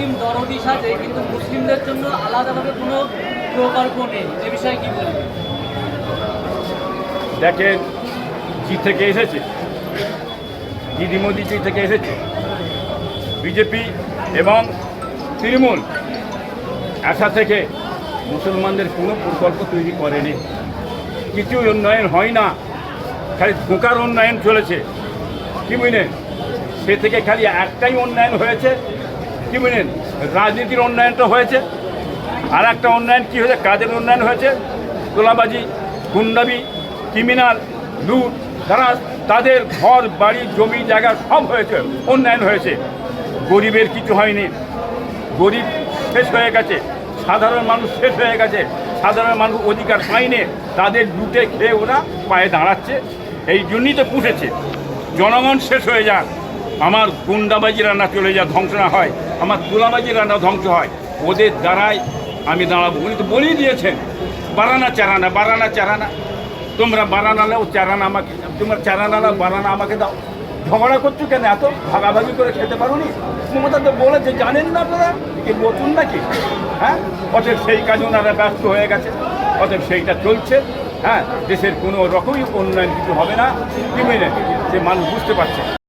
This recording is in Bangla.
মুসলিম দরদি সাজে, কিন্তু মুসলিমদের জন্য আলাদাভাবে কোনো প্রকল্প নেই, এ বিষয়ে কি বলবেন? দেখেন, জি থেকে এসেছে, দিদি মোদি জি থেকে এসেছে, বিজেপি এবং তৃণমূল আশা থেকে মুসলমানদের কোনো প্রকল্প তৈরি করেনি। কিছু উন্নয়ন হয় না, খালি ধোঁকার উন্নয়ন চলেছে। কি বুঝলেন? সে থেকে খালি একটাই উন্নয়ন হয়েছে, কি বুঝলেন? রাজনীতির উন্নয়নটা হয়েছে। আর একটা উন্নয়ন কী হয়েছে? কাজের উন্নয়ন হয়েছে। তোলাবাজি, গুন্ডামি, ক্রিমিনাল, লুট, ধারাস, তাদের ঘর বাড়ি জমি জায়গা সব হয়েছে, উন্নয়ন হয়েছে। গরিবের কিছু হয়নি, গরিব শেষ হয়ে গেছে, সাধারণ মানুষ শেষ হয়ে গেছে, সাধারণ মানুষ অধিকার পায়নি, তাদের লুটে খেয়ে ওরা পায়ে দাঁড়াচ্ছে। এই জন্যই তো পুষেছে। জনগণ শেষ হয়ে যাক, আমার গুন্ডাবাজি রান্না চলে যা, ধ্বংস না হয়, আমার তুলাবাজি রান্না ধ্বংস হয়, ওদের দ্বারাই আমি দাঁড়াবো। উনি তো বলেই দিয়েছেন, বারানা চারানা, বারানা চারানা। তোমরা বারানা নাও, চারানা আমাকে, তোমার চারানা নাও, বারানা আমাকে দাও। ঝগড়া করছো কেন? এত ভাগাভাগি করে খেতে পারো নি? মমতা তো বলেছে, জানেন না আপনারা কি নতুন নাকি? হ্যাঁ, অতএব সেই কাজে ওনারা ব্যস্ত হয়ে গেছে, অতএব সেইটা চলছে। হ্যাঁ, দেশের কোনো রকমই উন্নয়ন কিছু হবে না, কি বুঝলেন? যে মানুষ বুঝতে পারছে।